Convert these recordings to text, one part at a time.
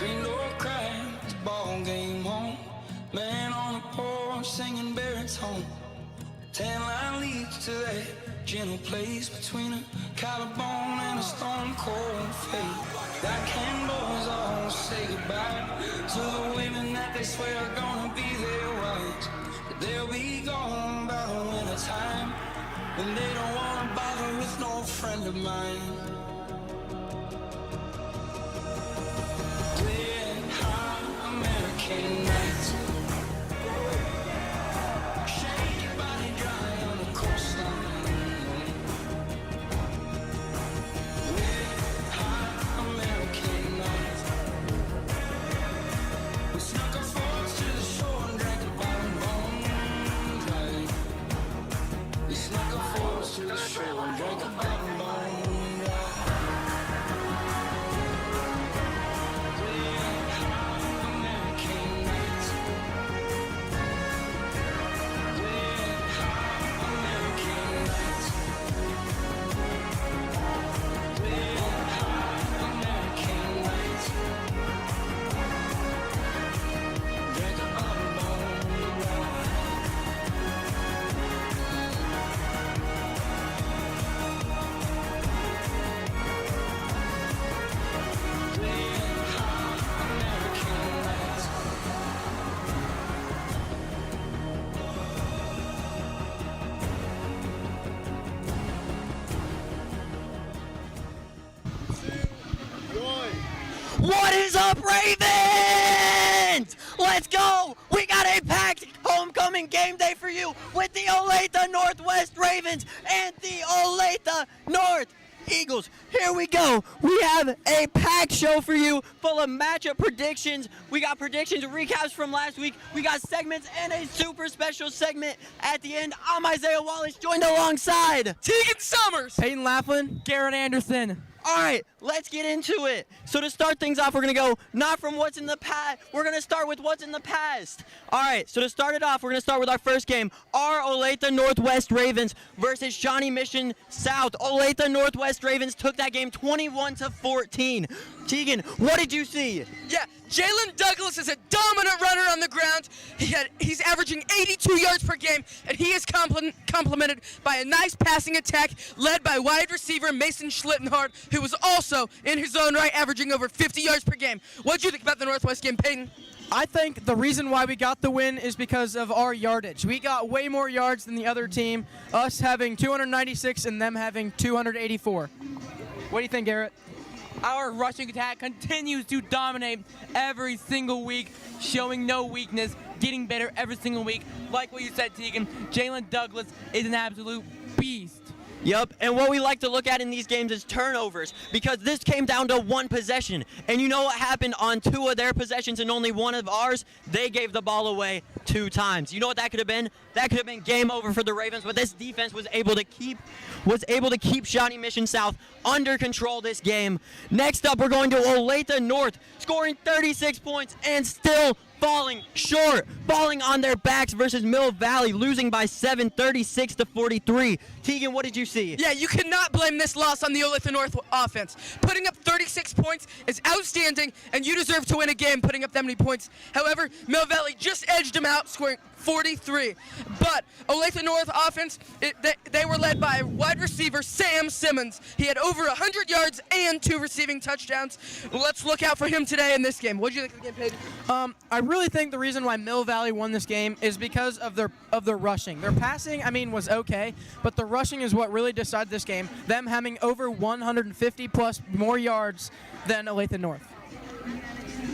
Green door cracked, ball game on. Man on the porch singing baritone. Tan line leads to that gentle place between a collarbone and a stone cold fate. That candles all say goodbye to the women that they swear are gonna be their wives. But they'll be gone by the winter time, and they don't wanna bother with no friend of mine. Red hot American nights. Shake your body dry on the coastline. Red hot American nights. We snuck our forks to the shore and drank a bottom bone dry. We snuck our forks to the shore and drank a bottom bone dry. Red hot American nights. Red hot American nights. Red hot American nights. Drank a bottom bone dry. Red hot American nights. What is up, Ravens? Let's go! We got a packed homecoming game day for you with the Olathe Northwest Ravens and the Olathe North Eagles. Here we go. We have a packed show for you full of matchup predictions. We got predictions, recaps from last week. We got segments and a super special segment at the end. I'm Isaiah Wallace, joined alongside Tegan Summers. Peyton Laughlin, Garrett Anderson. All right, let's get into it. So to start things off, we're going to go not from what's in the past. We're going to start with what's in the past. All right, so to start it off, we're going to start with our first game. Our Olathe Northwest Ravens versus Shawnee Mission South. Olathe Northwest Ravens took that game 21-14. Tegan, what did you see? Yeah, Jalen Douglas is a dominant runner on the ground. He's averaging 82 yards per game, and he is complemented by a nice passing attack led by wide receiver Mason Schlittenhardt, who was also in his own right averaging over 50 yards per game. What did you think about the Northwest game, Peyton? I think the reason why we got the win is because of our yardage. We got way more yards than the other team, us having 296 and them having 284. What do you think, Garrett? Our rushing attack continues to dominate every single week, showing no weakness, getting better every single week. Like what you said, Tegan, Jalen Douglas is an absolute beast. Yep, and what we like to look at in these games is turnovers, because this came down to one possession. And you know what happened on two of their possessions and only one of ours? They gave the ball away 2 times. You know what that could have been? That could have been game over for the Ravens, but this defense was able to keep Shawnee Mission South under control this game. Next up, we're going to Olathe North, scoring 36 points and still falling short, falling on their backs versus Mill Valley, losing by 7, 36-43. Tegan, what did you see? Yeah, you cannot blame this loss on the Olathe North offense. Putting up 36 points is outstanding, and you deserve to win a game putting up that many points. However, Mill Valley just edged them out, scoring 43. But Olathe North offense, they were led by wide receiver Sam Simmons. He had over 100 yards and 2 receiving touchdowns. Let's look out for him today in this game. What did you think of the game, Peyton? I really think the reason why Mill Valley won this game is because of their rushing. Their passing, was okay, but the rushing is what really decided this game. Them having over 150 plus more yards than Olathe North.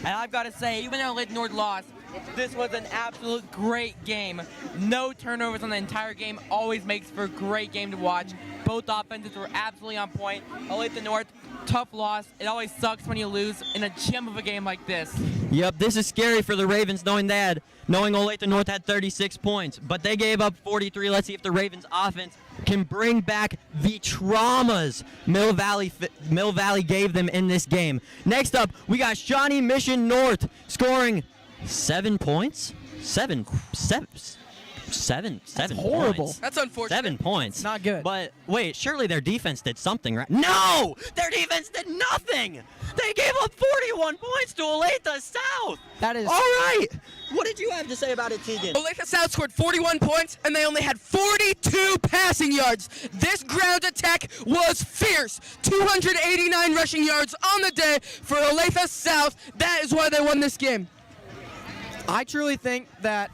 And I've got to say, even though Olathe North lost, this was an absolute great game. No turnovers on the entire game. Always makes for a great game to watch. Both offenses were absolutely on point. Olathe North, tough loss. It always sucks when you lose in a gem of a game like this. Yep, this is scary for the Ravens knowing Olathe North had 36 points, but they gave up 43. Let's see if the Ravens offense can bring back the traumas Mill Valley gave them in this game. Next up, we got Shawnee Mission North scoring 7 points. 7 Seven horrible. points. That's unfortunate. 7 points. Not good. But wait, surely their defense did something, right? No! Their defense did nothing! They gave up 41 points to Olathe South! That is. All right! What did you have to say about it, Tegan? Olathe South scored 41 points, and they only had 42 passing yards. This ground attack was fierce. 289 rushing yards on the day for Olathe South. That is why they won this game. I truly think that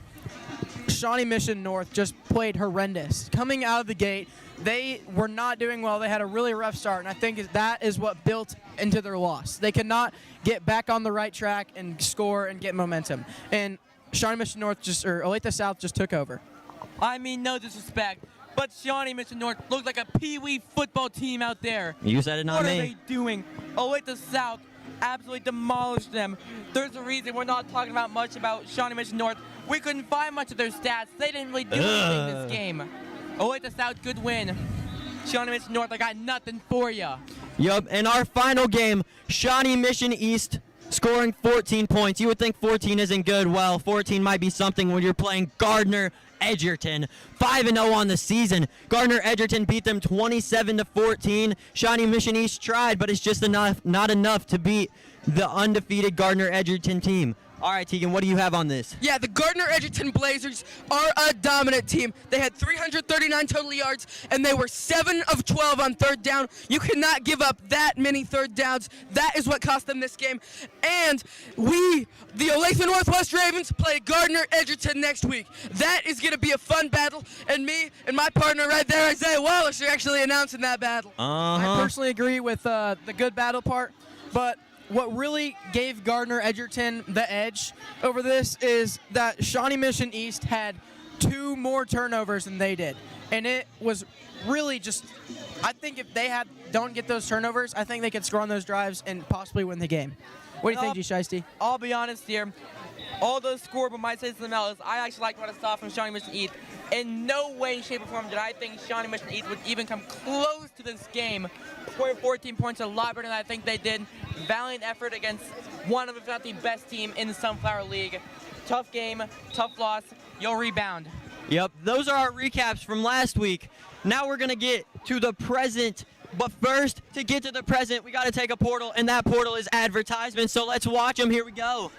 Shawnee Mission North just played horrendous. Coming out of the gate, they were not doing well. They had a really rough start, and I think that is what built into their loss. They could not get back on the right track and score and get momentum. And Shawnee Mission North or Olathe South just took over. I mean, no disrespect, but Shawnee Mission North looked like a pee-wee football team out there. You said it, not What me. are they doing? Olathe South absolutely demolished them. There's a reason we're not talking about much about Shawnee Mission North. We couldn't find much of their stats. They didn't really do anything this game. Olathe South, good win. Shawnee Mission North, I got nothing for ya. Yup, in our final game, Shawnee Mission East scoring 14 points. You would think 14 isn't good. Well, 14 might be something when you're playing Gardner Edgerton. 5-0 on the season. Gardner Edgerton beat them 27-14. Shawnee Mission East tried, but it's just not enough to beat the undefeated Gardner Edgerton team. All right, Tegan, what do you have on this? Yeah, the Gardner Edgerton Blazers are a dominant team. They had 339 total yards, and they were 7 of 12 on third down. You cannot give up that many third downs. That is what cost them this game. And we, the Olathe Northwest Ravens, play Gardner Edgerton next week. That is going to be a fun battle, and me and my partner right there, Isaiah Wallace, are actually announcing that battle. I personally agree with the good battle part, but what really gave Gardner Edgerton the edge over this is that Shawnee Mission East had 2 more turnovers than they did. And it was really just, I think if they don't get those turnovers, I think they could score on those drives and possibly win the game. What do you think, G. Shiesty? I'll be honest here. All those scoreboard might say something else. I actually liked what I saw from Shawnee Mission East. In no way, shape, or form did I think Shawnee Mission East would even come close to this game. Scoring 14 points, a lot better than I think they did. Valiant effort against one of, if not the best team in the Sunflower League. Tough game, tough loss. You'll rebound. Yep, those are our recaps from last week. Now we're going to get to the present. But first, to get to the present, we got to take a portal, and that portal is advertisement. So let's watch them. Here we go.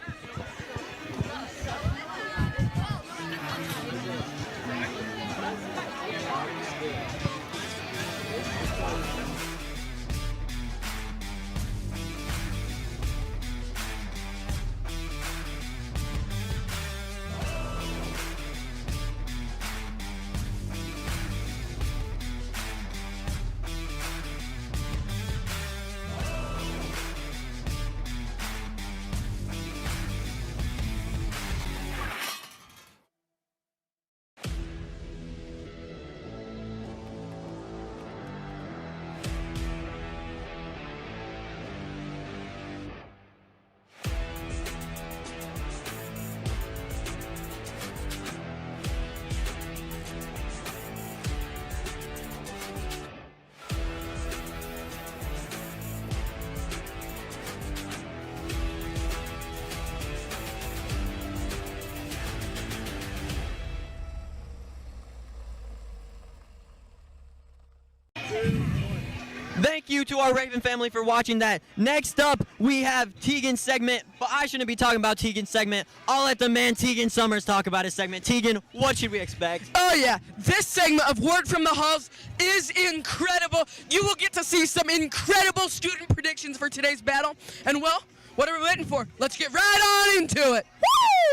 Thank you to our Raven family for watching that. Next up, we have Tegan's segment, but I shouldn't be talking about Tegan's segment. I'll let the man Tegan Summers talk about his segment. Tegan, what should we expect? Oh yeah, this segment of Word from the Halls is incredible. You will get to see some incredible student predictions for today's battle. And well, what are we waiting for? Let's get right on into it.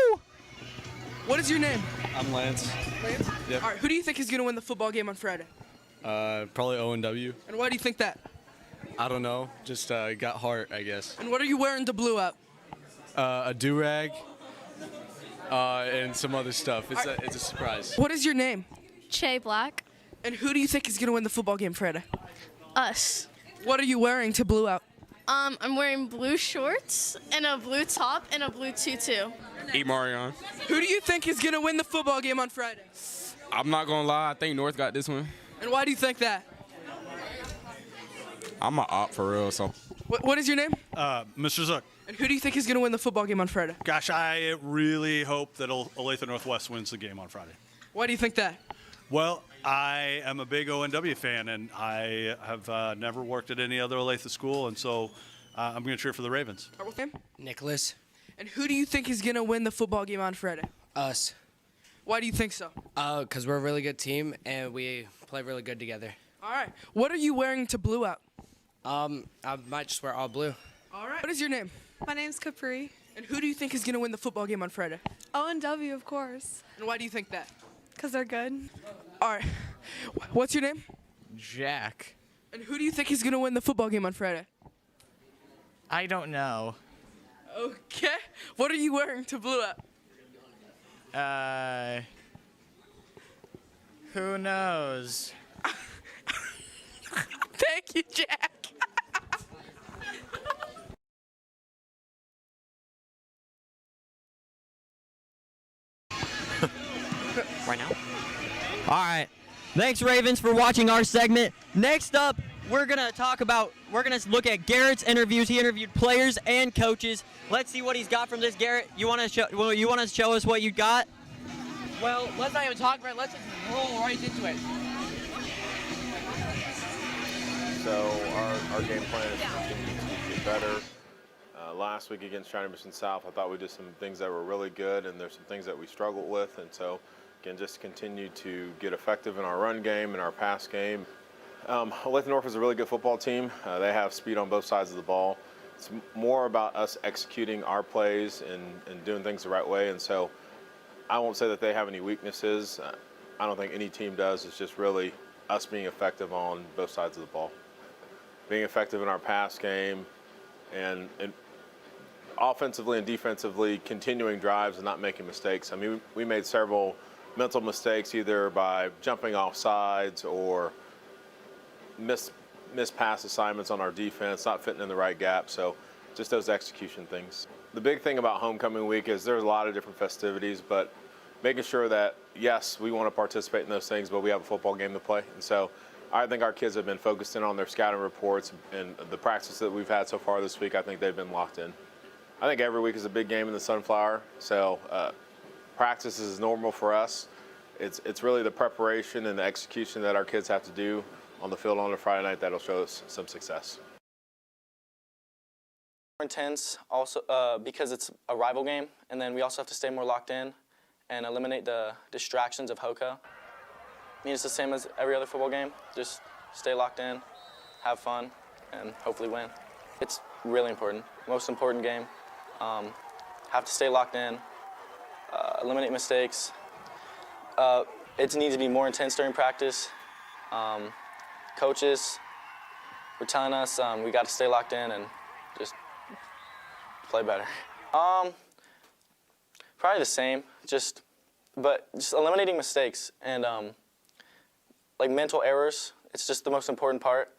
Woo! What is your name? I'm Lance. Lance? Yep. All right, who do you think is going to win the football game on Friday? Probably ONW. And why do you think that? I don't know. Just got heart, I guess. And what are you wearing to blue out? A do-rag and some other stuff. It's a surprise. What is your name? Che Black. And who do you think is going to win the football game Friday? Us. What are you wearing to blue out? I'm wearing blue shorts and a blue top and a blue tutu. Eat Marion. Who do you think is going to win the football game on Friday? I'm not gonna lie, I think North got this one. And why do you think that? I'm a op for real, so. What is your name? Mr. Zook. And who do you think is going to win the football game on Friday? Gosh, I really hope that Olathe Northwest wins the game on Friday. Why do you think that? Well, I am a big ONW fan, and I have never worked at any other Olathe school, and so I'm going to cheer for the Ravens. Nicholas. And who do you think is going to win the football game on Friday? Us. Why do you think so? Because we're a really good team, and we play really good together. All right. What are you wearing to blue out? I might just wear all blue. All right. What is your name? My name's Capri. And who do you think is going to win the football game on Friday? ONW, of course. And why do you think that? Because they're good. All right. What's your name? Jack. And who do you think is going to win the football game on Friday? I don't know. Okay. What are you wearing to blue out? Who knows? Thank you, Jack. Right now? All right. Thanks, Ravens, for watching our segment. Next up, we're going to look at Garrett's interviews. He interviewed players and coaches. Let's see what he's got from this. Garrett, you want to show us what you got? Well, let's not even talk about it. Let's just roll right into it. So our game plan is to continue to get better. Last week against China Mission South, I thought we did some things that were really good, and there's some things that we struggled with. And so, again, just continue to get effective in our run game and our pass game. Olathe North is a really good football team. They have speed on both sides of the ball. It's more about us executing our plays and doing things the right way. And so I won't say that they have any weaknesses. I don't think any team does. It's just really us being effective on both sides of the ball. Being effective in our pass game and offensively and defensively continuing drives and not making mistakes. I mean, we made several mental mistakes either by jumping off sides or missed pass assignments on our defense, not fitting in the right gap. So just those execution things. The big thing about homecoming week is there's a lot of different festivities, but making sure that, yes, we want to participate in those things, but we have a football game to play. And so I think our kids have been focused in on their scouting reports and the practice that we've had so far this week. I think they've been locked in. I think every week is a big game in the Sunflower, so practice is normal for us. It's really the preparation and the execution that our kids have to do on the field on a Friday night that'll show us some success. Intense also because it's a rival game, and then we also have to stay more locked in and eliminate the distractions of Hoka. I mean, it's the same as every other football game. Just stay locked in, have fun, and hopefully win. It's really important, most important game. Have to stay locked in, eliminate mistakes. It needs to be more intense during practice. Coaches were telling us we got to stay locked in and just play better. Probably the same, but just eliminating mistakes and like mental errors. It's just the most important part.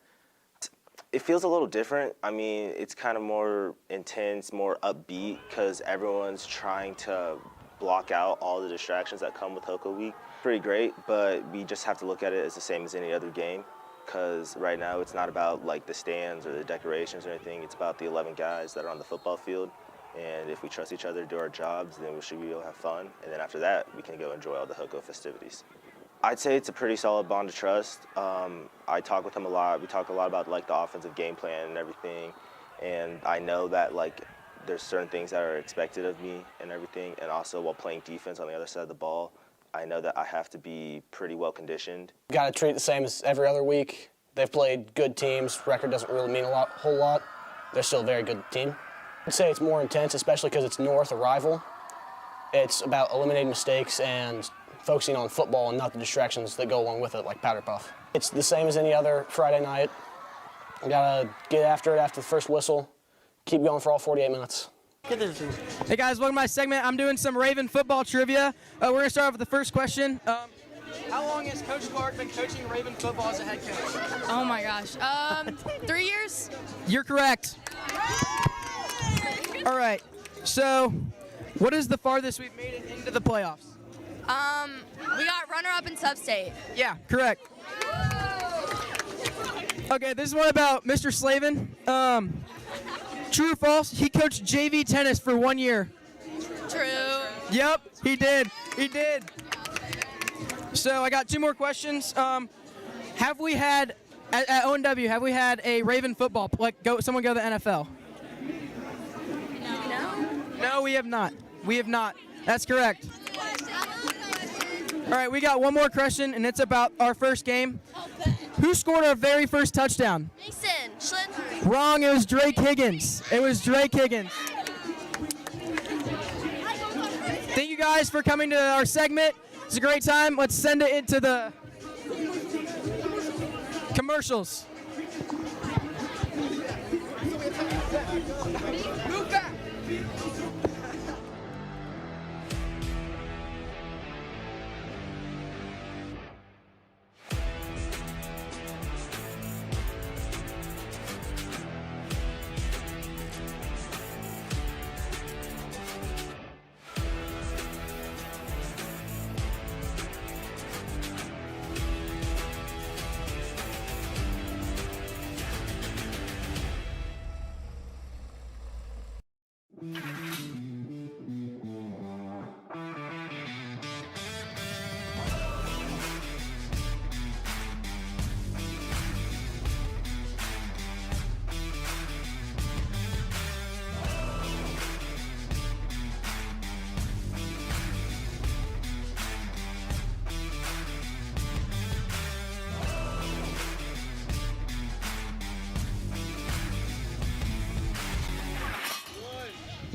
It feels a little different. I mean, it's kind of more intense, more upbeat, because everyone's trying to block out all the distractions that come with Hoka Week. Pretty great, but we just have to look at it as the same as any other game, because right now it's not about like the stands or the decorations or anything. It's about the 11 guys that are on the football field, and if we trust each other to do our jobs, then we should be able to have fun, and then after that, we can go enjoy all the Hoka festivities. I'd say it's a pretty solid bond of trust. I talk with him a lot. We talk a lot about like the offensive game plan and everything. And I know that like there's certain things that are expected of me and everything. And also while playing defense on the other side of the ball, I know that I have to be pretty well conditioned. Got to treat it the same as every other week. They've played good teams. Record doesn't really mean a whole lot. They're still a very good team. I'd say it's more intense, especially because it's North, a rival. It's about eliminating mistakes and focusing on football and not the distractions that go along with it, like powder puff. It's the same as any other Friday night. We gotta get after it after the first whistle, keep going for all 48 minutes. Hey guys, welcome to my segment. I'm doing some Raven football trivia. We're gonna start off with the first question. How long has Coach Clark been coaching Raven football as a head coach? Oh my gosh. 3 years? You're correct. All right, so what is the farthest we've made it into the playoffs? We got runner-up in sub-state. Yeah, correct. Okay, this is one about Mr. Slavin. True or false? He coached JV tennis for 1 year. True. Yep, he did. He did. So I got 2 more questions. Have we had at ONW? Have we had a Raven football? Someone go to the NFL. No, we have not. We have not. That's correct. All right, we got one more question, and it's about our first game. Who scored our very first touchdown? Mason Schlittenhardt. Wrong. It was Drake Higgins. It was Drake Higgins. Thank you guys for coming to our segment. It's a great time. Let's send it into the commercials. Move back.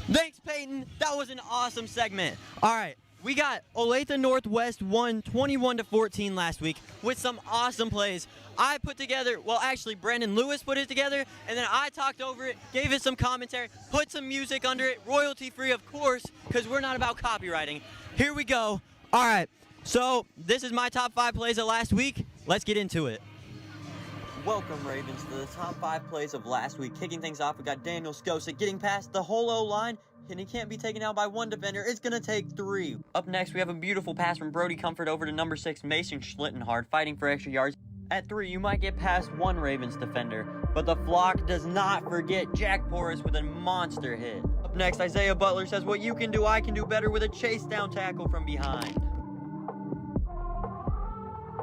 Thanks, Peyton. That was an awesome segment. All right, we got Olathe Northwest won 21-14 last week with some awesome plays. I put together, well, actually, Brandon Lewis put it together, and then I talked over it, gave it some commentary, put some music under it, royalty-free, of course, because we're not about copywriting. Here we go. All right, so this is my top 5 plays of last week. Let's get into it. Welcome, Ravens, to the top 5 plays of last week. Kicking things off, we got Daniel Skosa getting past the whole O-line, and he can't be taken out by 1 defender. It's going to take 3. Up next, we have a beautiful pass from Brody Comfort over to number 6, Mason Schlittenhardt, fighting for extra yards. At 3, you might get past 1 Ravens defender, but the flock does not forget Jack Porras with a monster hit. Up next, Isaiah Butler says, what you can do, I can do better with a chase down tackle from behind.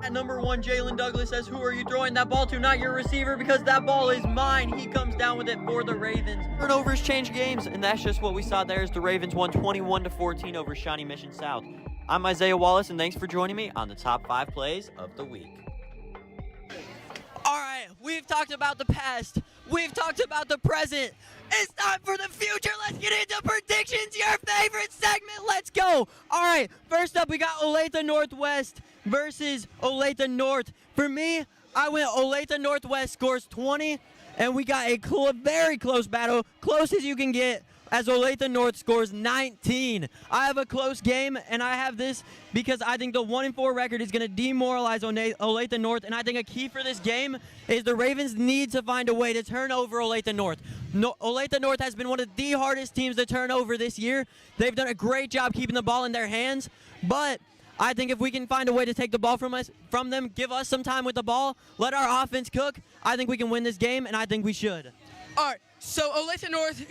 At number 1, Jalen Douglas says, who are you throwing that ball to? Not your receiver, because that ball is mine. He comes down with it for the Ravens. Turnovers change games, and that's just what we saw there as the Ravens won 21-14 over Shawnee Mission South. I'm Isaiah Wallace, and thanks for joining me on the top 5 plays of the week. All right, we've talked about the past. We've talked about the present. It's time for the future. Let's get into predictions, your favorite segment. Let's go. All right, first up, we got Olathe Northwest versus Olathe North. For me, I went Olathe Northwest scores 20, and we got a very close battle, close as you can get, as Olathe North scores 19. I have a close game, and I have this because I think the 1-4 record is going to demoralize Olathe North, and I think a key for this game is the Ravens need to find a way to turn over Olathe North. Olathe North has been one of the hardest teams to turn over this year. They've done a great job keeping the ball in their hands, but I think if we can find a way to take the ball from them, give us some time with the ball, let our offense cook, I think we can win this game, and I think we should. All right, so Olathe North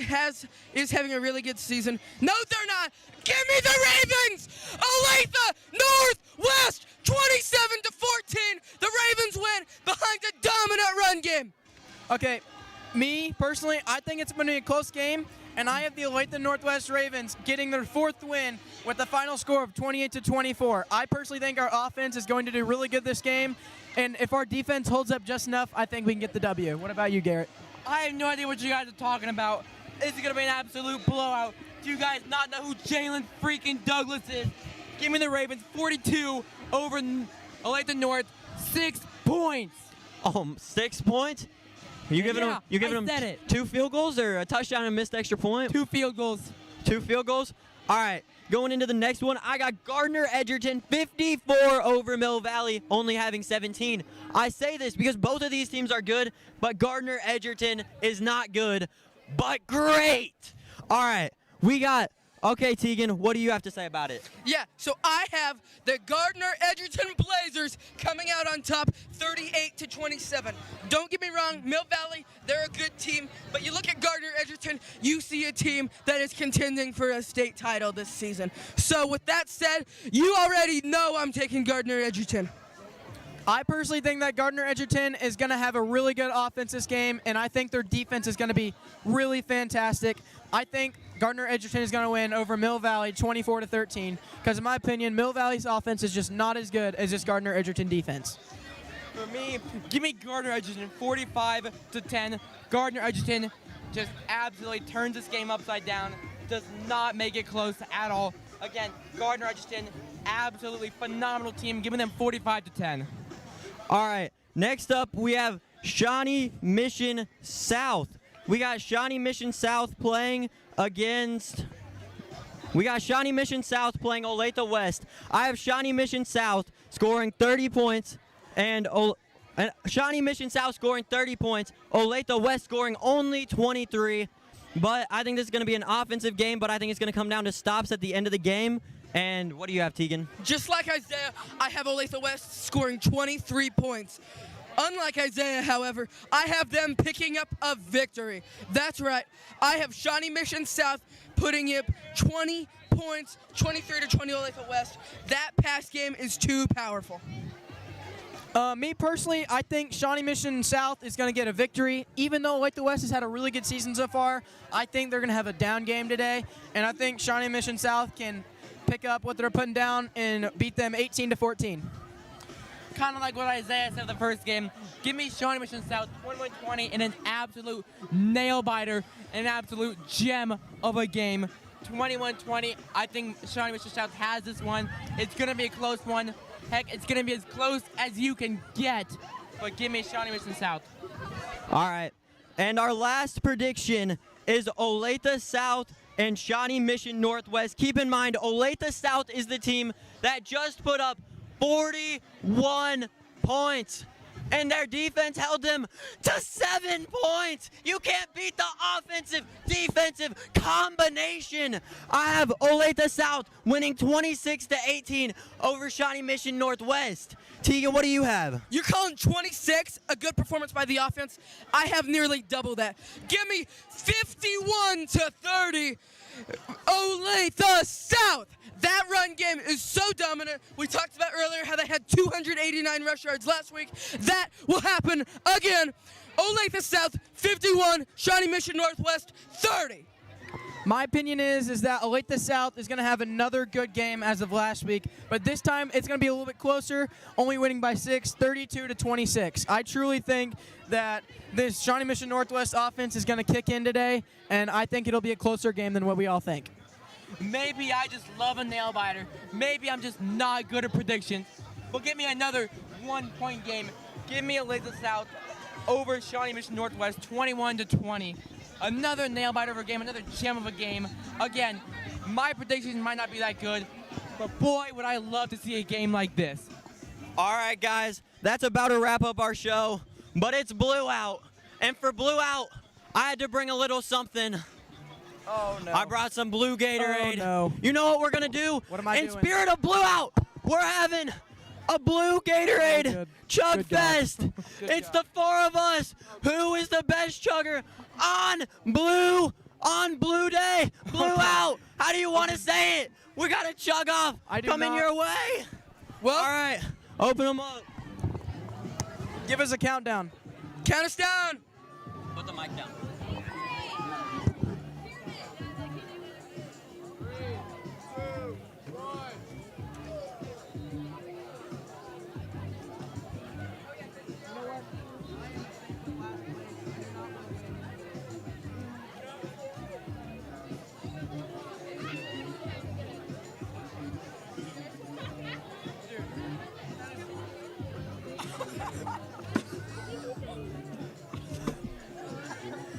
is having a really good season. No, they're not. Give me the Ravens! Olathe Northwest, 27-14. The Ravens win behind a dominant run game. Okay, me personally, I think it's going to be a close game, and I have the Olathe Northwest Ravens getting their 4th win with the final score of 28-24. I personally think our offense is going to do really good this game, and if our defense holds up just enough, I think we can get the W. What about you, Garrett? I have no idea what you guys are talking about. This is going to be an absolute blowout. Do you guys not know who Jalen freaking Douglas is? Give me the Ravens 42 over Olathe North, 6 points. 6 points? You giving them 2 field goals or a touchdown and missed extra point? 2 field goals. 2 field goals? All right, going into the next one, I got Gardner Edgerton 54 over Mill Valley, only having 17. I say this because both of these teams are good, but Gardner Edgerton is not good, but great. All right, we got Okay, Tegan, what do you have to say about it? Yeah, so I have the Gardner-Edgerton Blazers coming out on top 38-27. Don't get me wrong, Mill Valley, they're a good team, but you look at Gardner-Edgerton, you see a team that is contending for a state title this season. So with that said, you already know I'm taking Gardner-Edgerton. I personally think that Gardner-Edgerton is going to have a really good offense this game, and I think their defense is going to be really fantastic. I think Gardner-Edgerton is going to win over Mill Valley 24-13 because, in my opinion, Mill Valley's offense is just not as good as this Gardner-Edgerton defense. For me, give me Gardner-Edgerton 45-10. Gardner-Edgerton just absolutely turns this game upside down, does not make it close at all. Again, Gardner-Edgerton, absolutely phenomenal team, giving them 45-10. All right, next up we have Shawnee Mission South. We got Shawnee Mission South playing against... We got Shawnee Mission South playing Olathe West. I have Shawnee Mission South scoring 30 points and Shawnee Mission South scoring 30 points. Olathe West scoring only 23. But I think this is going to be an offensive game, but I think it's going to come down to stops at the end of the game. And what do you have, Tegan? Just like Isaiah, I have Olathe West scoring 23 points. Unlike Isaiah, however, I have them picking up a victory. That's right. I have Shawnee Mission South putting up 20 points, 23-20 Olathe West. That pass game is too powerful. Me personally, I think Shawnee Mission South is going to get a victory. Even though Olathe West has had a really good season so far, I think they're going to have a down game today. And I think Shawnee Mission South can pick up what they're putting down and beat them 18-14. Kind of like what Isaiah said the first game. Give me Shawnee Mission South 21-20 in an absolute nail-biter, an absolute gem of a game. 21-20, I think Shawnee Mission South has this one. It's going to be a close one. Heck, it's going to be as close as you can get. But give me Shawnee Mission South. All right. And our last prediction is Olathe South and Shawnee Mission Northwest. Keep in mind, Olathe South is the team that just put up 41 points. And their defense held them to 7 points. You can't beat the offensive-defensive combination. I have Olathe South winning 26-18 over Shawnee Mission Northwest. Tegan, what do you have? You're calling 26 a good performance by the offense? I have nearly double that. Give me 51-30 Olathe South. That run game is so dominant. We talked about earlier how they had 289 rush yards last week. That will happen again. Olathe South 51, Shawnee Mission Northwest 30. My opinion is that Olathe South is going to have another good game as of last week, but this time it's going to be a little bit closer, only winning by 6, 32-26. I truly think that this Shawnee Mission Northwest offense is going to kick in today, and I think it'll be a closer game than what we all think. Maybe I just love a nail-biter. Maybe I'm just not good at predictions. But give me another one-point game. Give me Olathe South over Shawnee Mission Northwest 21-20. Another nail-biter of a game, another gem of a game. Again, my predictions might not be that good, but boy, would I love to see a game like this. All right, guys, that's about to wrap up our show, but it's Blue Out. And for Blue Out, I had to bring a little something. Oh, no. I brought some blue Gatorade. Oh, no. You know what we're going to do? What am I In doing? spirit of Blue Out, we're having a blue Gatorade chug Good job. fest. It's the four of us. Who is the best chugger on Blue Day? Blue Out. How do you want to say it? We got to chug off. Coming your way. Well, all right. Open them up. Give us a countdown. Count us down. Put the mic down.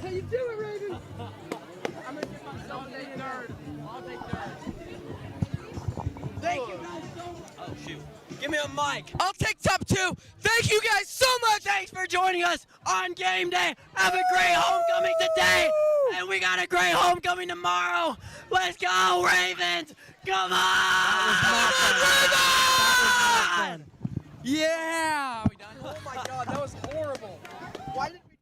How you doing, Raven? I'm gonna give myself a third. I'll take third. Thank you guys so much. Oh, shoot. Give me a mic. I'll take top 2. Thank you guys so much. Thanks for joining us on Game Day. Have a great homecoming today. And And we got a great homecoming tomorrow. Let's go, Ravens! Come on! Ravens! Yeah! Are we done? Oh my God, that was horrible. Why did we?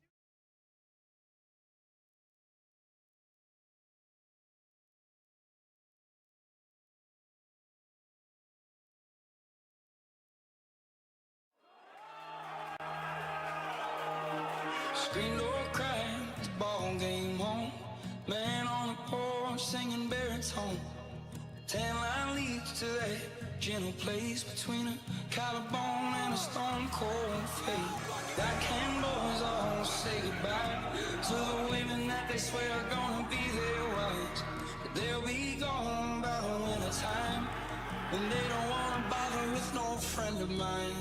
Screen door cracked, ball game on. Man on the porch singing baritone. 10-line leads to that gentle place between a collarbone and a stone cold fate. That can boys all say goodbye to the women that they swear are gonna be their wives. But they'll be gone by the winter time when they don't wanna bother with no friend of mine.